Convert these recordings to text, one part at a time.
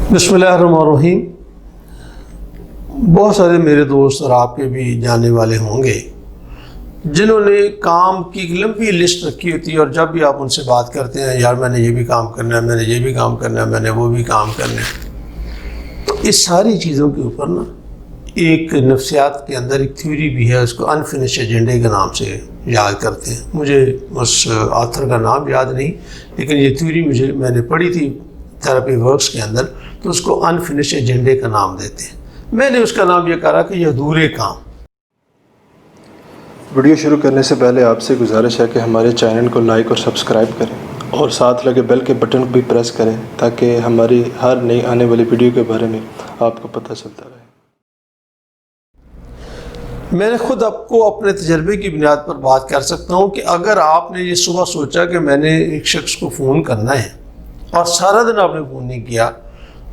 बिस्मिल्लाहिर्रहमानिर्रहीम। बहुत सारे मेरे दोस्त और आपके भी जाने वाले होंगे जिन्होंने काम की एक लंबी लिस्ट रखी होती है, और जब भी आप उनसे बात करते हैं, यार मैंने ये भी काम करना है, मैंने ये भी काम करना है, मैंने वो भी काम करना है, तो इस सारी चीज़ों के ऊपर ना एक नफ्सियात के अंदर एक थ्योरी भी है, उसको अनफिनिश एजेंडे के नाम से याद करते हैं। मुझे उस ऑथर का नाम याद नहीं, लेकिन ये थ्योरी मैंने पढ़ी थी थेरेपी वर्क्स के अंदर, तो उसको अनफिनिश एजेंडे का नाम देते हैं। मैंने उसका नाम ये करा कि ये अधूरे काम। वीडियो शुरू करने से पहले आपसे गुजारिश है कि हमारे चैनल को लाइक और सब्सक्राइब करें और साथ लगे बेल के बटन को भी प्रेस करें ताकि हमारी हर नई आने वाली वीडियो के बारे में आपको पता चलता रहे। मैंने खुद आपको अपने तजर्बे की बुनियाद पर बात कर सकता हूँ कि अगर आपने ये सुबह सोचा कि मैंने एक शख्स को फ़ोन करना है और सारा दिन आपने फ़ोन नहीं किया,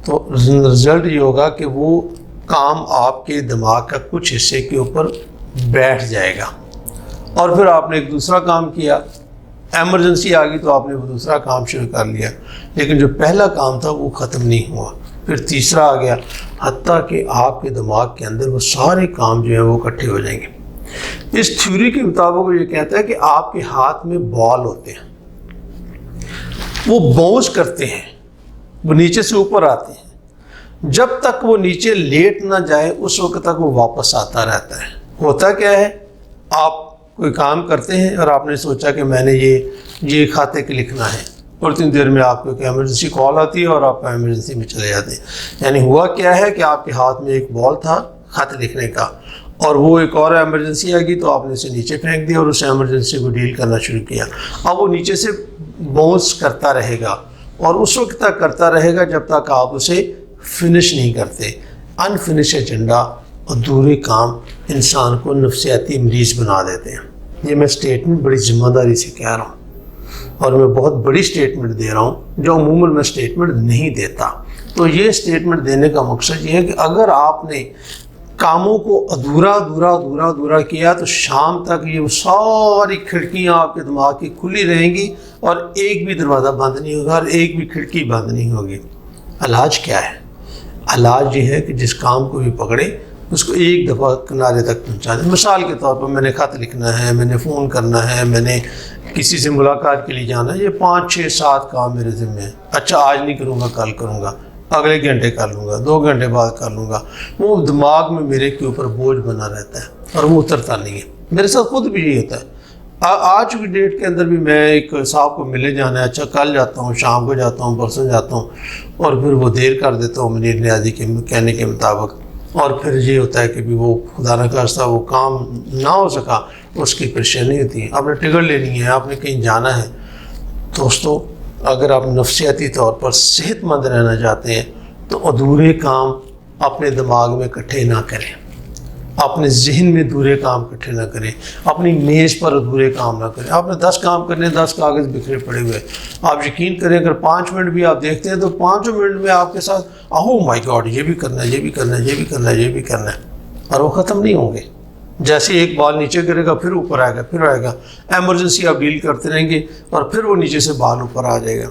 तो रिज़ल्ट ये होगा कि वो काम आपके दिमाग का कुछ हिस्से के ऊपर बैठ जाएगा, और फिर आपने एक दूसरा काम किया, एमरजेंसी आ गई तो आपने वो दूसरा काम शुरू कर लिया, लेकिन जो पहला काम था वो ख़त्म नहीं हुआ, फिर तीसरा आ गया, हत्ता कि आपके दिमाग के अंदर वो सारे काम जो हैं वो इकट्ठे हो जाएंगे। इस थ्योरी के मुताबिक वो ये कहता है कि आपके हाथ में बॉल होते हैं, वो बाउंस करते हैं, वो नीचे से ऊपर आते हैं, जब तक वो नीचे लेट ना जाए उस वक्त तक वो वापस आता रहता है। होता क्या है, आप कोई काम करते हैं और आपने सोचा कि मैंने ये खाते के लिखना है, और इतनी देर में आपको एक एमरजेंसी कॉल आती है और आप एमरजेंसी में चले जाते हैं। यानी हुआ क्या है कि आपके हाथ में एक बॉल था खाते लिखने का, और वो एक और एमरजेंसी आ गई तो आपने उसे नीचे फेंक दिया और उस एमरजेंसी को डील करना शुरू किया। अब वो नीचे से बाउंस करता रहेगा और उस वक्त तक करता रहेगा जब तक आप उसे फिनिश नहीं करते। अनफिनिश एजेंडा, अधूरे काम इंसान को नफ्सियाती मरीज़ बना देते हैं। ये मैं स्टेटमेंट बड़ी ज़िम्मेदारी से कह रहा हूँ, और मैं बहुत बड़ी स्टेटमेंट दे रहा हूँ जो अमूमन मैं स्टेटमेंट नहीं देता। तो ये स्टेटमेंट देने का मकसद ये है कि अगर आपने कामों को अधूरा किया तो शाम तक ये सारी खिड़कियाँ आपके दिमाग की खुली रहेंगी और एक भी दरवाज़ा बंद नहीं होगा और एक भी खिड़की बंद नहीं होगी। इलाज क्या है? इलाज ये है कि जिस काम को भी पकड़े उसको एक दफ़ा किनारे तक पहुंचा दें। मिसाल के तौर पर मैंने ख़त लिखना है, मैंने फ़ोन करना है, मैंने किसी से मुलाकात के लिए जाना है, ये 5, 6, 7 काम मेरे ज़िम्मे हैं। अच्छा, आज नहीं करूँगा, कल करूँगा, अगले घंटे कर लूँगा, 2 घंटे बाद कर लूँगा। वो दिमाग में मेरे के ऊपर बोझ बना रहता है और वो उतरता नहीं है। मेरे साथ खुद भी यही होता है। आज की डेट के अंदर भी मैं एक साहब को मिले जाना है, अच्छा कल जाता हूँ, शाम को जाता हूँ, परसों जाता हूँ, और फिर वो देर कर देता हूँ मुनीर नियाज़ी के कहने के मुताबिक, और फिर ये होता है कि भी वो खुदा न खास्ता वो काम ना हो सका, उसकी परेशानी होती है। आपने टिकट लेनी है, आपने कहीं जाना है। दोस्तों, अगर आप नफ्सियाती तौर पर सेहतमंद रहना चाहते हैं तो अधूरे काम अपने दिमाग में इकट्ठे ना करें, अपने जहन में अधूरे काम इकट्ठे ना करें, अपनी मेज़ पर अधूरे काम ना करें। आपने 10 काम करने, 10 कागज़ बिखरे पड़े हुए, आप यकीन करें अगर 5 मिनट भी आप देखते हैं तो 5 मिनट में आपके साथ ओह माय गॉड, ये भी करना है, ये भी करना है, ये भी करना है, ये भी करना है, और वो ख़त्म नहीं होंगे। जैसे एक बाल नीचे गिरेगा फिर ऊपर आएगा, फिर आएगा, एमरजेंसी आप डील करते रहेंगे और फिर वो नीचे से बाल ऊपर आ जाएगा।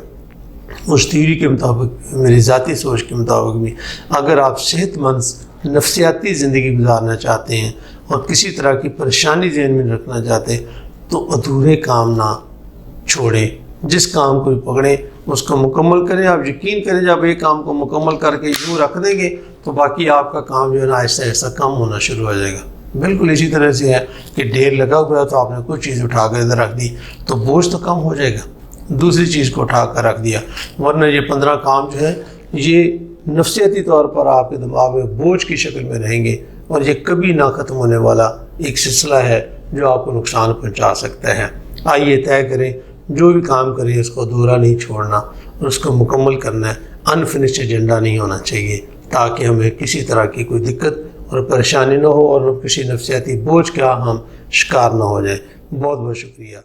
उस थ्योरी के मुताबिक, मेरी ज़ाती सोच के मुताबिक भी, अगर आप सेहतमंद नफ्सियाती ज़िंदगी गुजारना चाहते हैं और किसी तरह की परेशानी ज़हन में रखना चाहते हैं तो अधूरे काम ना छोड़ें। जिस काम को भी पकड़ें उसको मुकम्मल करें। आप यकीन करें जब एक काम को मुकम्मल करके यूँ रख देंगे तो बाकी आपका काम जो है ना आहिस्ता आहिस्ता कम होना शुरू हो जाएगा। बिल्कुल इसी तरह से है कि ढेर लगा हुआ है तो आपने कुछ चीज़ उठा कर इधर रख दी तो बोझ तो कम हो जाएगा, दूसरी चीज़ को उठा कर रख दिया, वरना ये 15 काम जो है ये नफ्सियाती तौर पर आपके दिमाग में बोझ की शक्ल में रहेंगे और ये कभी ना ख़त्म होने वाला एक सिलसिला है जो आपको नुकसान पहुंचा सकता है। आइए तय करें, जो भी काम करें उसको अधूरा नहीं छोड़ना और उसको मुकम्मल करना है। अनफिनिश्ड एजेंडा नहीं होना चाहिए ताकि हमें किसी तरह की कोई दिक्कत और परेशानी ना हो और किसी नफ्सियाती बोझ का हम शिकार ना हो जाए। बहुत बहुत शुक्रिया।